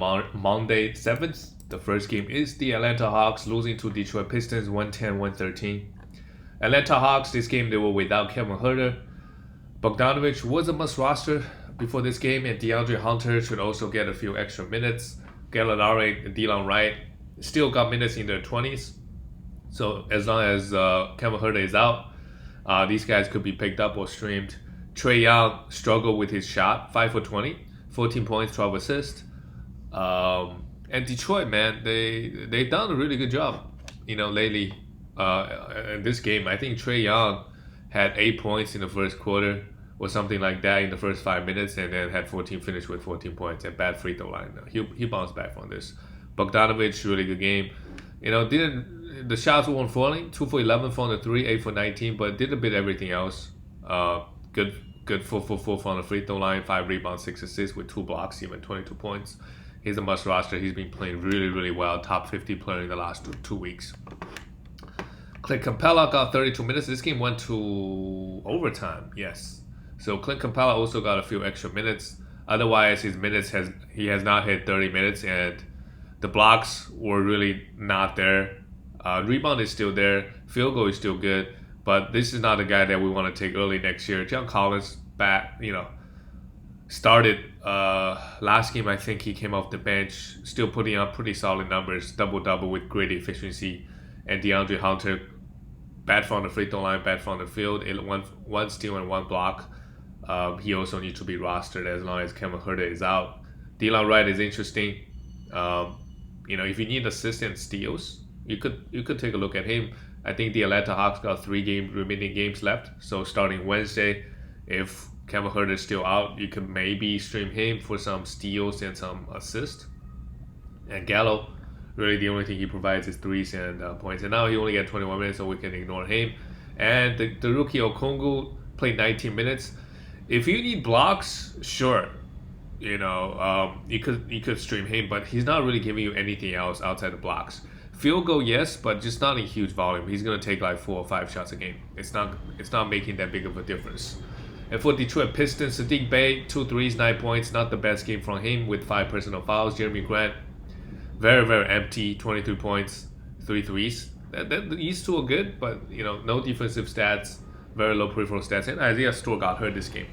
Monday 7th. The first game is the Atlanta Hawks losing to Detroit Pistons 110-113. Atlanta Hawks, this game they were without Kevin Huerter. Bogdanovic was a must roster before this game, and DeAndre Hunter should also get a few extra minutes. Gallinari and Delon Wright still got minutes in their 20s. So as long as Kevin Huerter is out, these guys could be picked up or streamed. Trae Young struggled with his shot, 5 for 20, 14 points, 12 assists. And Detroit, man, they've done a really good job, lately. In this game, I think Trae Young had 8 points in the first quarter or something like that in the first 5 minutes, and then had 14 finished with 14 points and bad free throw line. He bounced back from this. Bogdanovic, really good game. The shots weren't falling. 2 for 11 from the 3, 8 for 19, but did a bit everything else. Good 4 for 4 from the free throw line, 5 rebounds, 6 assists with 2 blocks, even 22 points. He's a must roster. He's been playing really, really well. Top 50 player in the last two weeks. Clint Capella got 32 minutes. This game went to overtime. Yes. So Clint Capella also got a few extra minutes. Otherwise, his minutes he has not hit 30 minutes, and the blocks were really not there. Rebound is still there. Field goal is still good. But this is not the guy that we want to take early next year. John Collins back, started last game. I think he came off the bench, still putting up pretty solid numbers, double-double with great efficiency. And DeAndre Hunter, bad from the free throw line, bad from the field, one steal and 1 block. He also needs to be rostered as long as Kevin Huerter is out. Delon Wright is interesting. If you need assists and steals, you could take a look at him. I think the Atlanta Hawks got 3 remaining games left. So starting Wednesday, if Kevin Huerter is still out, you could maybe stream him for some steals and some assists. And Gallo, really the only thing he provides is threes and points. And now he only got 21 minutes, so we can ignore him. And the rookie Okongwu played 19 minutes. If you need blocks, sure. You could stream him, but he's not really giving you anything else outside the blocks. Field goal, yes, but just not in huge volume. He's gonna take like 4 or 5 shots a game. It's not making that big of a difference. And for Detroit Pistons, Saddiq Bey, 2 threes, 9 points. Not the best game from him with 5 personal fouls. Jeremy Grant, very, very empty, 23 points, 3 threes. These two are good, but no defensive stats, very low peripheral stats. And Isaiah Stewart got hurt this game.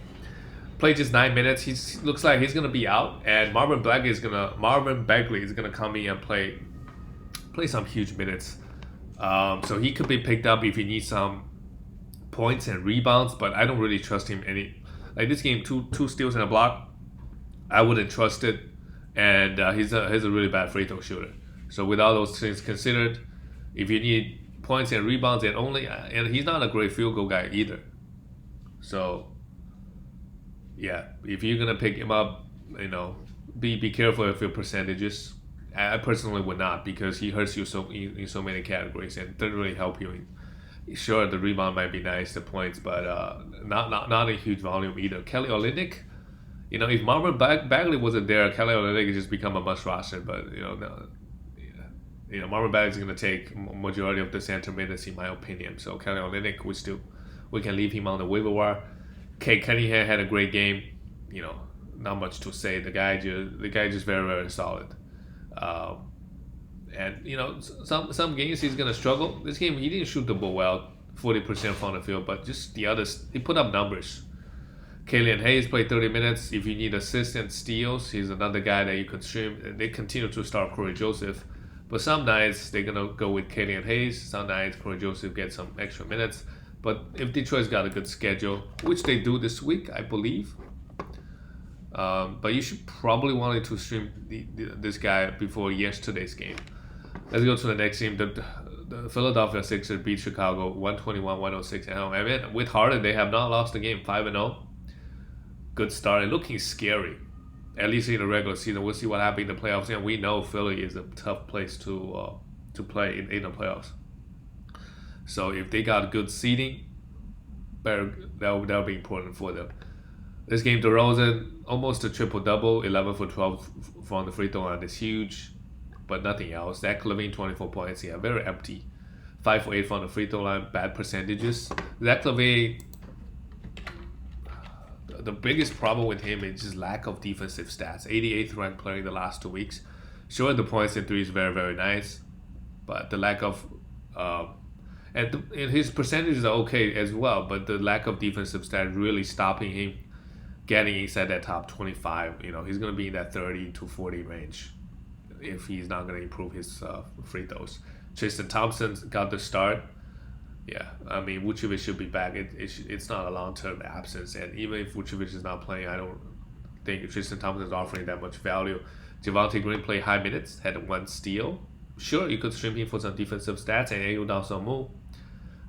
Played just 9 minutes. He looks like he's gonna be out, and Marvin Bagley is gonna come in and play some huge minutes. So he could be picked up if you need some points and rebounds, but I don't really trust him any. Like this game, two steals and a block, I wouldn't trust it. And he's a really bad free throw shooter. So with all those things considered, if you need points and rebounds and he's not a great field goal guy either. So yeah, if you're gonna pick him up, be careful of your percentages. I personally would not, because he hurts you in so many categories and doesn't really help you. Sure, the rebound might be nice, the points, but not a huge volume either. Kelly Olynyk, if Marvin Bagley wasn't there, Kelly Olynyk has just become a must roster. But Marvin Bagley is going to take majority of the center minutes, in my opinion. So Kelly Olynyk, we can leave him on the waiver wire. Cade Cunningham had a great game. Not much to say. The guy just very, very solid. And some games he's gonna struggle. This game he didn't shoot the ball well, 40% from the field, but just the others, he put up numbers. Killian Hayes played 30 minutes. If you need assists and steals, he's another guy that you could stream. And they continue to start Corey Joseph, but some nights they're gonna go with Killian Hayes. Some nights Corey Joseph gets some extra minutes. But if Detroit's got a good schedule, which they do this week, I believe. But you should probably want to stream this guy before yesterday's game. Let's go to the next game. The Philadelphia Sixers beat Chicago 121-106 at home. I mean, with Harden, they have not lost the game, 5-0. Good start and looking scary, at least in the regular season. We'll see what happens in the playoffs. And we know Philly is a tough place to play in the playoffs. So if they got good seeding, that'll be important for them. This game, DeRozan, almost a triple-double, 11 for 12 from the free throw line is huge, but nothing else. Zach LaVine, 24 points, very empty. 5 for 8 from the free throw line, bad percentages. Zach LaVine, the biggest problem with him is just lack of defensive stats. 88th ranked player in the last 2 weeks. Sure, the points and three is very, very nice, but the lack of and his percentages are okay as well, but the lack of defensive stats really stopping him getting inside that top 25. He's going to be in that 30 to 40 range if he's not going to improve his free throws. Tristan Thompson's got the start. Yeah, I mean, Vucevic should be back. It's not a long-term absence, and even if Vucevic is not playing, I don't think Tristan Thompson is offering that much value. Javonte Green played high minutes, had 1 steal. Sure, you could stream him for some defensive stats and Ayo down some move.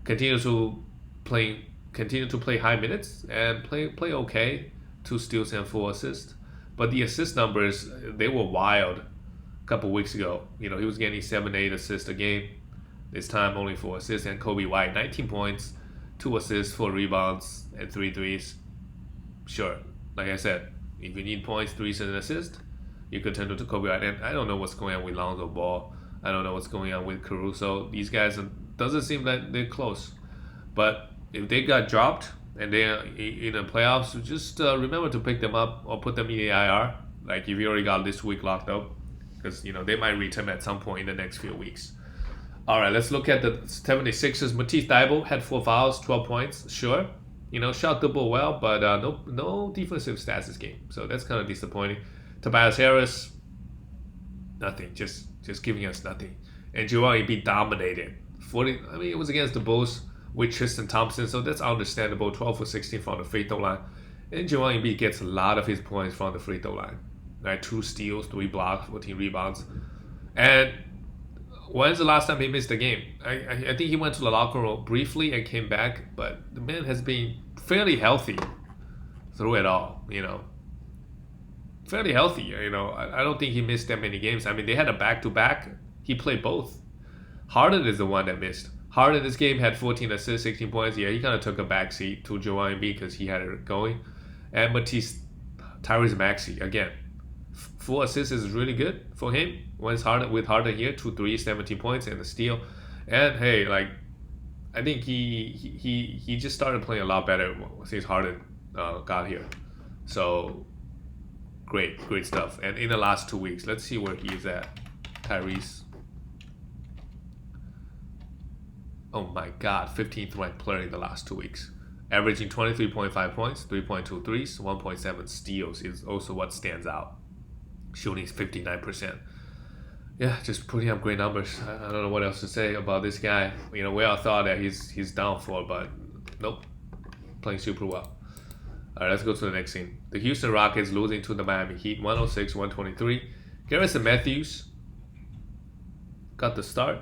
Continue to play high minutes and play okay. 2 steals and 4 assists. But the assist numbers, they were wild a couple weeks ago. He was getting 7-8 assists a game. This time only 4 assists. And Kobe White, 19 points, 2 assists, 4 rebounds, and 3 threes. Sure, like I said, if you need points, threes, and an assist, you could turn to Kobe White. And I don't know what's going on with Lonzo Ball. I don't know what's going on with Caruso. These guys, doesn't seem like they're close. But if they got dropped and they're in the playoffs, just remember to pick them up or put them in the IR. Like if you already got this week locked up, because they might return at some point in the next few weeks. All right, let's look at the 76ers. Matisse Thybulle had 4 fouls, 12 points. Sure, shot the ball well, but no defensive stats this game. So that's kind of disappointing. Tobias Harris, nothing, just giving us nothing. And Joel Embiid dominated. 40. I mean, it was against the Bulls with Tristan Thompson, so that's understandable. 12 for 16 from the free throw line. And Joel Embiid gets a lot of his points from the free throw line. Right, 2 steals, 3 blocks, 14 rebounds. And when's the last time he missed a game? I think he went to the locker room briefly and came back, but the man has been fairly healthy through it all, Fairly healthy, I don't think he missed that many games. I mean, they had a back-to-back. He played both. Harden is the one that missed. Harden this game had 14 assists, 16 points. Yeah, he kind of took a backseat to Joel Embiid because he had it going. And Tyrese Maxey, again, 4 assists is really good for him. With Harden here, 2 threes, 17 points, and a steal. And hey, I think he just started playing a lot better since Harden got here. So great stuff. And in the last 2 weeks, let's see where he is at. Tyrese. Oh my God, 15th ranked player in the last 2 weeks. Averaging 23.5 points, 3.2 threes, 1.7 steals is also what stands out. Shooting 59%. Yeah, just putting up great numbers. I don't know what else to say about this guy. We all thought that he's down for, but nope. Playing super well. All right, let's go to the next scene. The Houston Rockets losing to the Miami Heat, 106-123. Garrison Matthews got the start,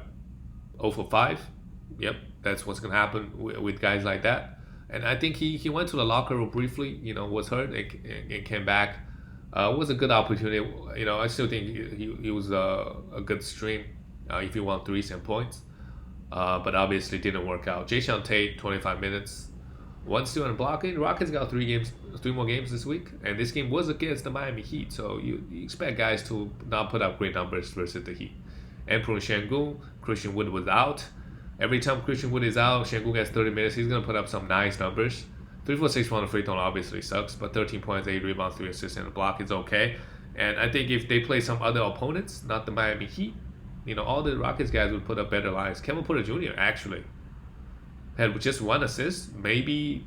0 for 5. Yep, that's what's going to happen with guys like that. And I think he went to the locker room briefly, was hurt and came back. Was a good opportunity. I still think he was a good stream if you want threes and points. But obviously didn't work out. Jayshawn Tate, 25 minutes. 1 steal and blocking. Rockets got 3 more games this week. And this game was against the Miami Heat. So you expect guys to not put up great numbers versus the Heat. Emperor Şengün, Christian Wood was out. Every time Christian Wood is out, Şengün gets 30 minutes. He's going to put up some nice numbers. 3 for 6 from the free throw obviously sucks, but 13 points, 8 rebounds, 3 assists, and a block is okay. And I think if they play some other opponents, not the Miami Heat, all the Rockets guys would put up better lines. Kevin Porter Jr. actually had just 1 assist. Maybe,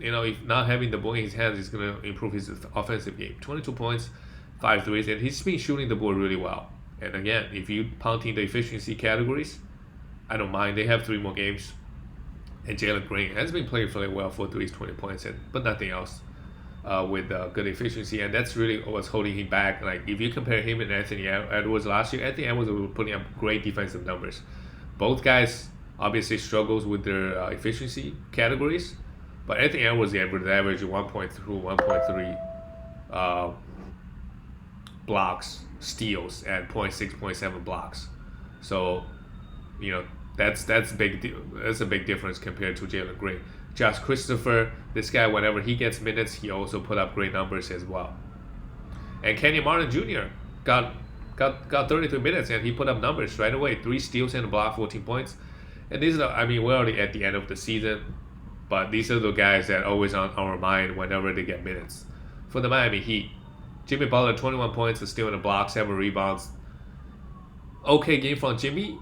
if not having the ball in his hands, he's going to improve his offensive game. 22 points, 5 threes, and he's been shooting the ball really well. And again, if you pounding the efficiency categories, I don't mind. They have 3 more games. And Jalen Green has been playing fairly well, 4 threes, 20 points, but nothing else with good efficiency. And that's really what's holding him back. Like, if you compare him and Anthony Edwards last year, Anthony Edwards was putting up great defensive numbers. Both guys obviously struggles with their efficiency categories, but Anthony Edwards averaged 1.3, 1.3 blocks, steals, and 0.6, 0.7 blocks. So, that's a big difference compared to Jalen Green. Josh Christopher, this guy, whenever he gets minutes, he also put up great numbers as well. And Kenny Martin Jr. got 33 minutes and he put up numbers right away. 3 steals and a block, 14 points. And we're already at the end of the season, but these are the guys that are always on our mind whenever they get minutes. For the Miami Heat, Jimmy Butler, 21 points, is still in the block, 7 rebounds. Okay game from Jimmy.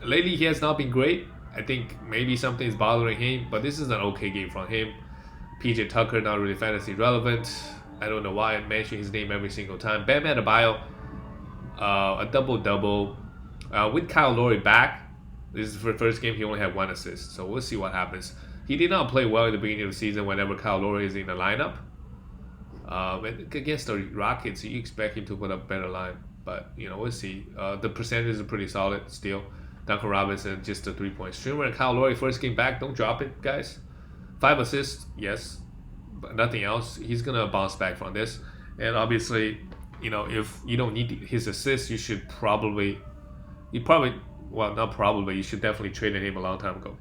Lately, he has not been great. I think maybe something is bothering him, but this is an okay game from him. PJ Tucker, not really fantasy relevant. I don't know why I mention his name every single time. Bam Adebayo, a double-double. With Kyle Lowry back, this is the first game he only had 1 assist, so we'll see what happens. He did not play well at the beginning of the season whenever Kyle Lowry is in the lineup. And against the Rockets, you expect him to put up a better line, but we'll see. The percentages are pretty solid still. Duncan Robinson, just a 3-point streamer. And Kyle Lowry, first game back, don't drop it, guys. 5 assists, yes, but nothing else. He's gonna bounce back from this. And obviously, if you don't need his assists, you should definitely trade him a long time ago.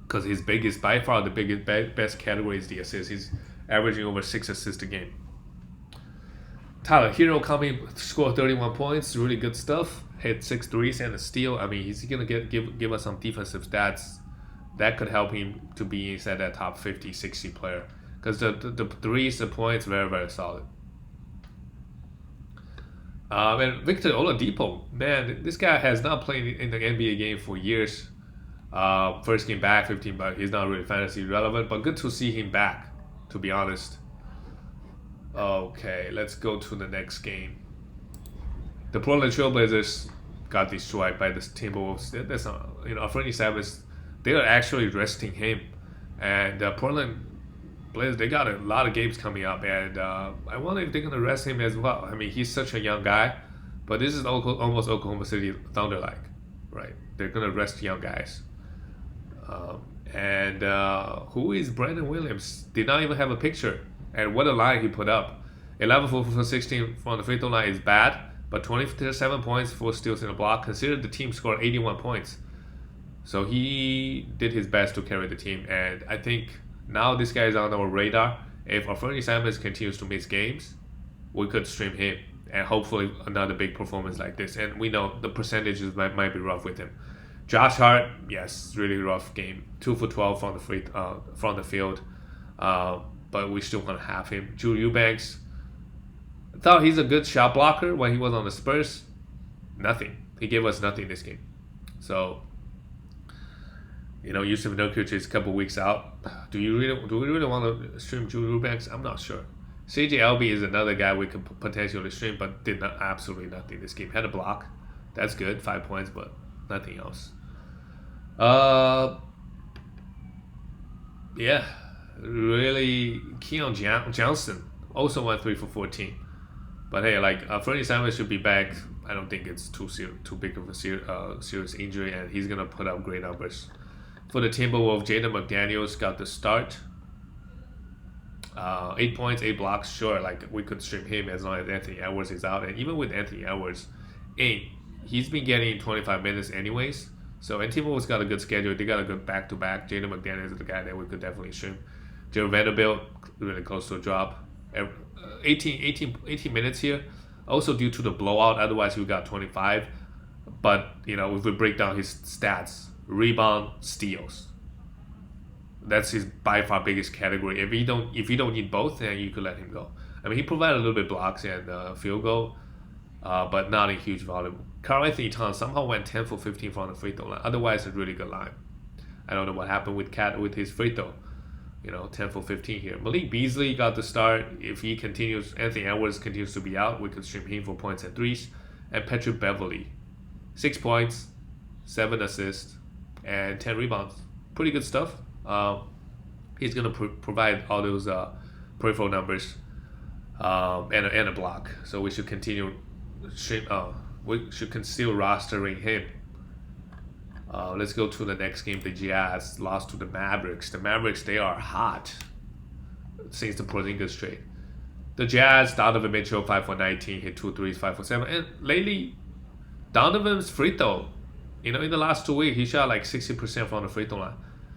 Because by far the best category is the assists. He's averaging over 6 assists a game. Tyler Hero coming, scored 31 points, really good stuff. Hit 6 threes and a steal. I mean, he's gonna give us some defensive stats that could help him to be inside that top 50, 60 player. Because the threes, the points, very, very solid. And Victor Oladipo, man, this guy has not played in the NBA game for years. First game back, 15, but he's not really fantasy relevant. But good to see him back, to be honest. Okay, let's go to the next game. The Portland Trailblazers got destroyed by the Timberwolves. That's not, Anthony Davis, they are actually resting him. And Portland Blazers, they got a lot of games coming up, and I wonder if they're going to rest him as well. I mean, he's such a young guy, but this is almost Oklahoma City Thunder-like, right? They're going to rest young guys. And who is Brandon Williams? Did not even have a picture. And what a line he put up. 11 for 16 from the free throw line is bad, but 27 points, 4 steals in a block. Consider the team scored 81 points. So he did his best to carry the team, and I think now this guy is on our radar. If Anthony Davis continues to miss games, we could stream him, and hopefully another big performance like this. And we know the percentages might be rough with him. Josh Hart, yes, really rough game. 2 for 12 from the field, but we still want to have him. Drew Eubanks, I thought he's a good shot blocker when he was on the Spurs. Nothing. He gave us nothing this game. So, Yusuf Nurkic is a couple weeks out. Do we really want to stream Drew Eubanks? I'm not sure. CJLB is another guy we could potentially stream, but did absolutely nothing this game. Had a block. That's good, 5 points, but nothing else. Yeah, really. Keon Johnson also went 3 for 14. But hey, Anthony Davis should be back. I don't think it's too big of a serious injury, and he's gonna put up great numbers. For the Timberwolves, Jaden McDaniels got the start. 8 points, 8 blocks. Sure, we could stream him as long as Anthony Edwards is out, and even with Anthony Edwards, he's been getting 25 minutes anyways. So, and Timberwolves got a good schedule. They got a good back-to-back. Jaden McDaniels is the guy that we could definitely stream. Jared Vanderbilt, really close to a drop. 18 minutes here. Also due to the blowout, otherwise we got 25. But, if we break down his stats, rebound, steals. That's his by far biggest category. If you don't need both, then you could let him go. I mean, he provided a little bit blocks and field goal, but not in huge volume. Karl Anthony Towns somehow went 10 for 15 from the free throw line. Otherwise, a really good line. I don't know what happened with his free throw. 10 for 15 here. Malik Beasley got the start. If Anthony Edwards continues to be out, we could stream him for points and threes. And Patrick Beverley, 6 points, 7 assists, and 10 rebounds. Pretty good stuff. He's going to provide all those peripheral numbers and a block. So we should continue we should consider rostering him. Let's go to the next game. The Jazz lost to the Mavericks. The Mavericks, they are hot since the Porzingis trade. The Jazz, Donovan Mitchell, 5 for 19, hit 2 threes, 5 for 7. And lately, Donovan's free throw, in the last 2 weeks, he shot 60% from the free throw line.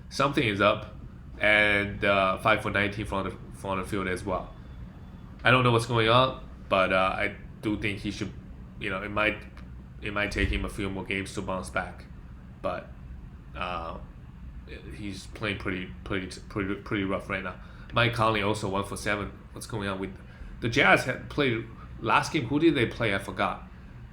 Something is up. And 5 for 19 from the field as well. I don't know what's going on, but I do think he should, it might take him a few more games to bounce back. But he's playing pretty rough right now. Mike Conley also 1 for 7. What's going on with the Jazz? Had played last game. Who did they play? I forgot.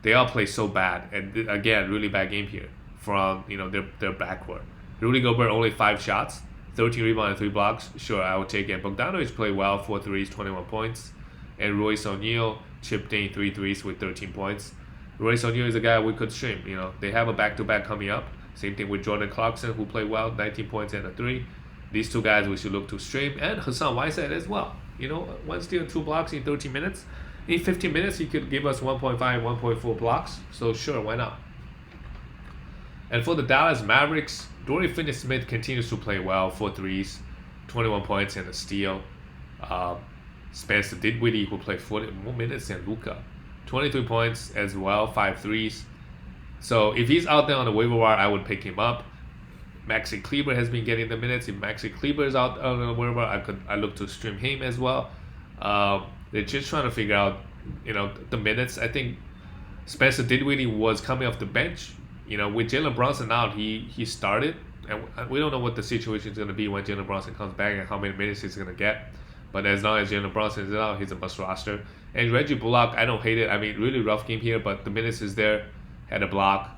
They all play so bad, and again, really bad game here from their backcourt. Rudy Gobert only 5 shots, 13 rebounds and 3 blocks. Sure, I would take it. Bogdanovic played well, 4 threes, 21 points, and Royce O'Neal chipped in 3 threes with 13 points. Royce O'Neal is a guy we could stream. They have a back-to-back coming up. Same thing with Jordan Clarkson, who played well, 19 points and a 3. These two guys we should look to stream, and Hassan Whiteside as well. 1 steal, 2 blocks in 13 minutes. In 15 minutes, he could give us 1.5, 1.4 blocks. So sure, why not? And for the Dallas Mavericks, Dorian Finney-Smith continues to play well, 4 threes, 21 points and a steal. Spencer Dinwiddie, who played 40 more minutes than Luka, 23 points as well, 5 threes. So if he's out there on the waiver wire, I would pick him up. Maxi Kleber has been getting the minutes. If Maxi Kleber is out on the waiver wire, I look to stream him as well. They're just trying to figure out, the minutes. I think Spencer Dinwiddie was coming off the bench. With Jalen Brunson out, he started, and we don't know what the situation is going to be when Jalen Brunson comes back and how many minutes he's going to get. But as long as Jalen Brunson is out, he's a must roster. And Reggie Bullock, I don't hate it. I mean, really rough game here, but the minutes is there. Had a block.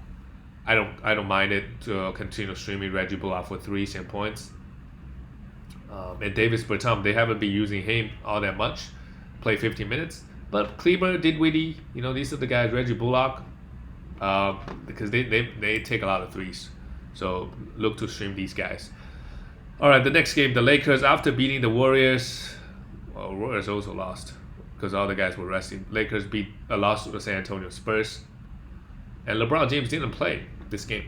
I don't mind it to continue streaming Reggie Bullock for 3s and points. And Davis Bertram, they haven't been using him all that much. Play 15 minutes. But Kleber, Dinwiddie, these are the guys. Reggie Bullock, because they take a lot of 3s. So look to stream these guys. All right, the next game, the Lakers, after beating the Warriors, Warriors also lost because all the guys were resting. Lakers lost to the San Antonio Spurs. And LeBron James didn't play this game.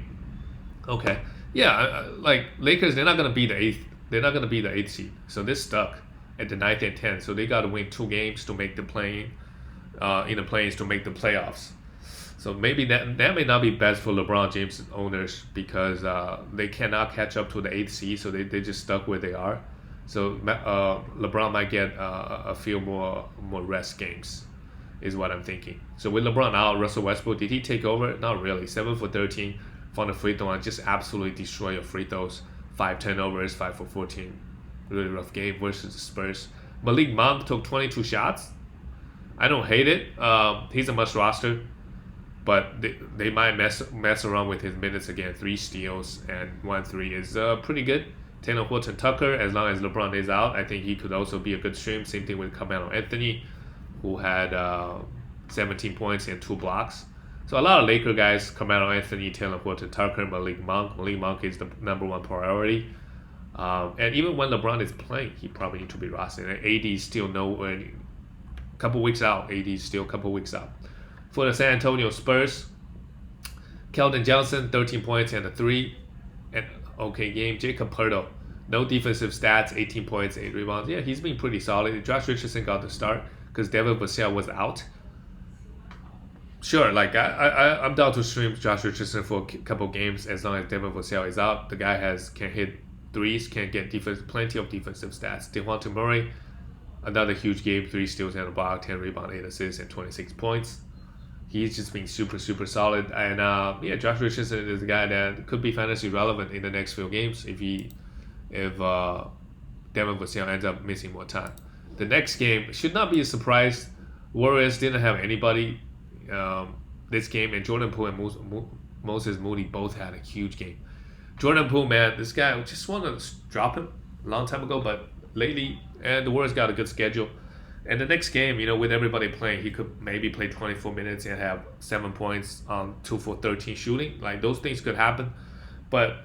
Okay. Yeah, like Lakers, they're not going to be the 8th. They're not going to be the 8th seed. So they're stuck at the 9th and 10th. So they got to win 2 games to make the play-in, in the play-ins to make the playoffs. So maybe that may not be best for LeBron James owners because they cannot catch up to the 8th seed. So they just stuck where they are. So LeBron might get a few more rest games, is what I'm thinking. So with LeBron out, Russell Westbrook, did he take over? Not really. 7 for 13 from the free throw line. Just absolutely destroy your free throws. 5 turnovers, 5 for 14. Really rough game versus the Spurs. Malik Monk took 22 shots. I don't hate it. He's a must roster, but they might mess around with his minutes again. 3 steals and 1 3 is pretty good. Taylor Horton Tucker, as long as LeBron is out, I think he could also be a good stream. Same thing with Carmelo Anthony, who had 17 points and 2 blocks. So a lot of Laker guys, Carmelo Anthony, Taylor Horton Tucker, Malik Monk. Malik Monk is the #1 priority. And even when LeBron is playing, he probably needs to be rostered. And AD is still couple weeks out. AD is still a couple weeks out. For the San Antonio Spurs, Keldon Johnson, 13 points and a 3. And okay game. Jacob Poeltl, no defensive stats, 18 points, 8 rebounds. Yeah, he's been pretty solid. Josh Richardson got the start because Devin Vassell was out. Sure, like I'm down to stream Josh Richardson for a couple games as long as Devin Vassell is out. The guy can hit 3s, can get plenty of defensive stats. DeJounte Murray, another huge game, 3 steals and a block, 10 rebounds, 8 assists, and 26 points. He's just been super, super solid. And Josh Richardson is a guy that could be fantasy relevant in the next few games if Devin Vassell ends up missing more time. The next game should not be a surprise. Warriors didn't have anybody this game, and Jordan Poole and Moses Moody both had a huge game. Jordan Poole, man, this guy, I just want to drop him a long time ago, but lately, and the Warriors got a good schedule. And the next game, with everybody playing, he could maybe play 24 minutes and have 7 points on 2 for 13 shooting. Like, those things could happen. But,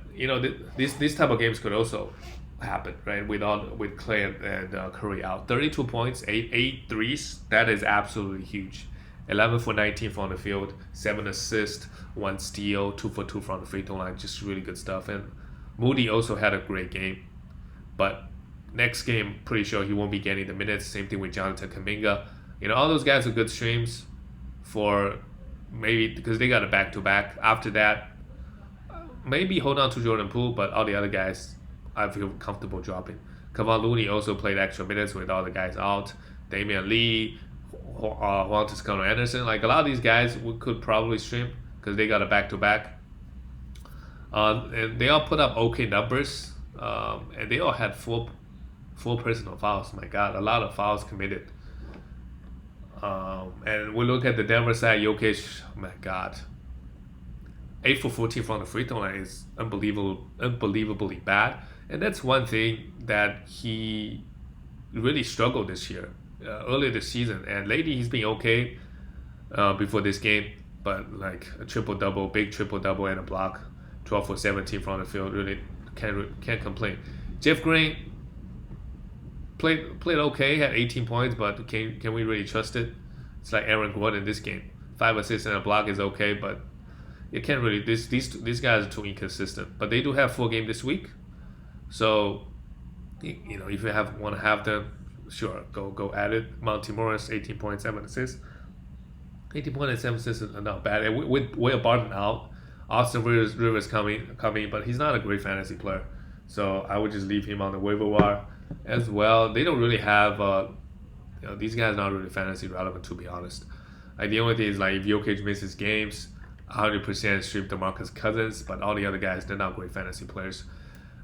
these type of games could also happen, right? With Clay and Curry out. 32 points, 8 threes. That is absolutely huge. 11 for 19 from the field, 7 assists, 1 steal, 2 for 2 from the free throw line. Just really good stuff. And Moody also had a great game. But next game, pretty sure he won't be getting the minutes. Same thing with Jonathan Kuminga. All those guys are good streams for maybe because they got a back-to-back. After that, maybe hold on to Jordan Poole, but all the other guys, I feel comfortable dropping. Kevon Looney also played extra minutes with all the guys out. Damian Lee, Juan Toscano Anderson. Like, a lot of these guys we could probably stream because they got a back-to-back. And they all put up okay numbers, and they all had four personal fouls. My God, a lot of fouls committed. And we look at the Denver side, Jokic. Oh my God, 8 for 14 from the free throw line is unbelievably bad, and that's one thing that he really struggled this year, earlier this season, and lately he's been okay before this game, but like a triple double, big triple double and a block, 12 for 17 from the field, really can't complain. Jeff Green played okay, had 18 points, but can we really trust it? It's like Aaron Gordon in this game, 5 assists and a block is okay, but you can't really. These guys are too inconsistent. But they do have 4 games this week, so you know if you want to have them, sure, go at it. Monty Morris, 18 points, 7 assists. 18 points and 7 assists is not bad. And with Will Barton out, Austin Rivers coming, but he's not a great fantasy player, so I would just leave him on the waiver wire as well. They don't really have. These guys are not really fantasy relevant, to be honest. Like the only thing is like if Jokic misses games, 100% stream DeMarcus Cousins, but all the other guys, they're not great fantasy players.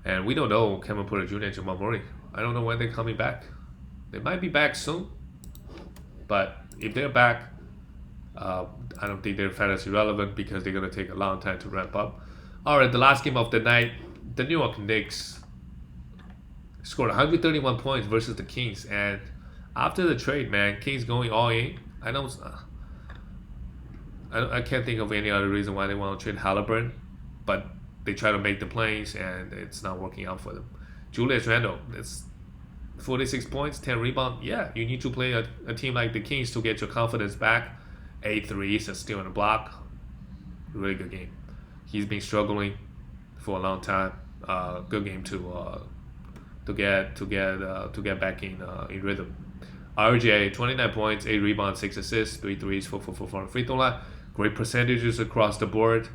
And we don't know Kevin Porter Jr. and Jamal Murray. I don't know when they're coming back. They might be back soon, but if they're back, I don't think they're fantasy relevant because they're going to take a long time to ramp up. All right, the last game of the night, the New York Knicks scored 131 points versus the Kings. And after the trade, man, Kings going all in. I can't think of any other reason why they want to trade Halliburton, but they try to make the plays and it's not working out for them. Julius Randle, it's 46 points, 10 rebounds. Yeah, you need to play a team like the Kings to get your confidence back. 8 threes, a steal and a block. Really good game. He's been struggling for a long time. Good game to get back in rhythm. RJ, 29 points, 8 rebounds, 6 assists, 3 threes, 4 from the free throw line. Great percentages across the board.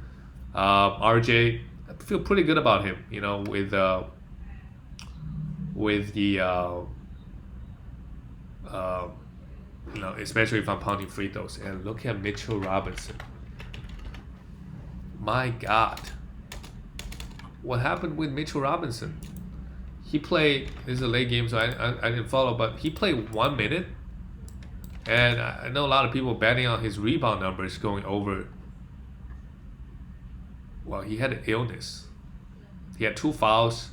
RJ, I feel pretty good about him. You know, with the especially if I'm pounding free throws. And look at Mitchell Robinson. My God, what happened with Mitchell Robinson? He played. This is a late game, so I didn't follow, but he played 1 minute. And I know a lot of people betting on his rebound numbers going over. Well, he had an illness. He had 2 fouls,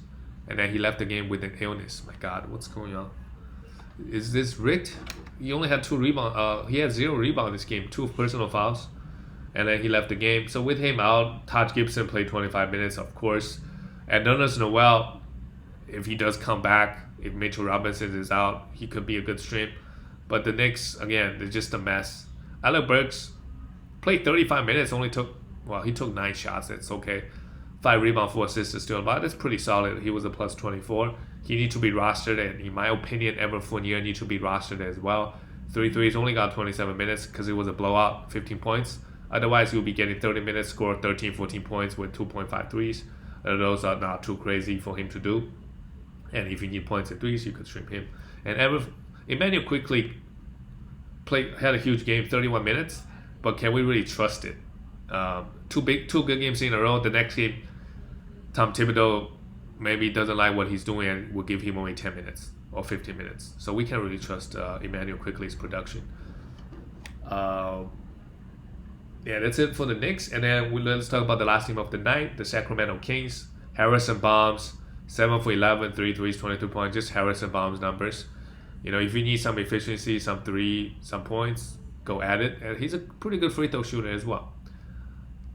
and then he left the game with an illness. My God, what's going on? Is this rigged? He only had 2 rebounds. He had 0 rebound this game, 2 personal fouls, and then he left the game. So with him out, Taj Gibson played 25 minutes, of course. And Nerlens Noel, if he does come back, if Mitchell Robinson is out, he could be a good stream. But the Knicks, again, they're just a mess. Alec Burks played 35 minutes, he took 9 shots. That's okay. 5 rebounds, 4 assists still, but that's pretty solid. He was a plus 24. He needs to be rostered, and in my opinion, Evan Fournier needs to be rostered as well. 3 threes, only got 27 minutes because it was a blowout, 15 points. Otherwise, you'll be getting 30 minutes, score 13, 14 points with 2.5 threes. Those are not too crazy for him to do. And if you need points and threes, you could stream him. And Emmanuel quickly had a huge game, 31 minutes, but can we really trust it? 2 good games in a row. The next game, Tom Thibodeau maybe doesn't like what he's doing and will give him only 10 minutes or 15 minutes. So we can't really trust Emmanuel Quickly's production. That's it for the Knicks. And then let's talk about the last team of the night, the Sacramento Kings. Harrison Barnes, 7 for 11, 3 threes, 22 points. Just Harrison Barnes numbers. You know, if you need some efficiency, some points, go at it. And he's a pretty good free throw shooter as well,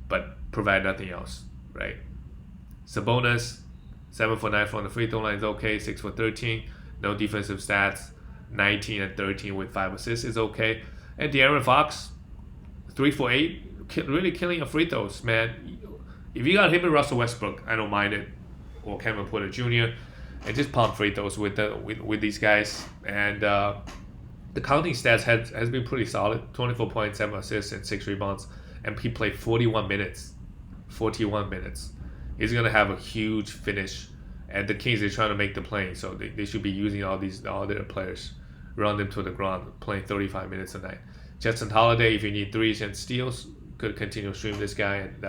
but provide nothing else, right? Sabonis, 7 for 9 from the free throw line is okay. 6 for 13, no defensive stats. 19 and 13 with 5 assists is okay. And De'Aaron Fox, 3 for 8, really killing your free throws, man. If you got him and Russell Westbrook, I don't mind it, or Kevin Porter Jr., and just pound free throws with these guys. And the counting stats has been pretty solid. 24 points, 7 assists, and 6 rebounds. And he played 41 minutes. 41 minutes. He's going to have a huge finish. And the Kings are trying to make the play, so they should be using all their players, run them to the ground, playing 35 minutes a night. Justin Holiday, if you need threes and steals, could continue to stream this guy. And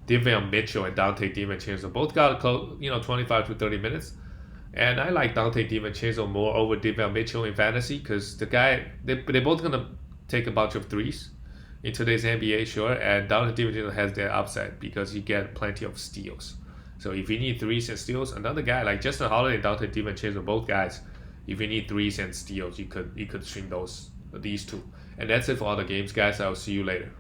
Davion Mitchell and Dante DiVincenzo both got close, 25 to 30 minutes. And I like Dante DiVincenzo more over Davion Mitchell in fantasy because the guy, they're both going to take a bunch of threes in today's NBA, sure. And Dante DiVincenzo has their upside because he get plenty of steals. So if you need threes and steals, another guy like Justin Holiday and Dante DiVincenzo, both guys, if you need threes and steals, you could stream these two. And that's it for all the games, guys. I'll see you later.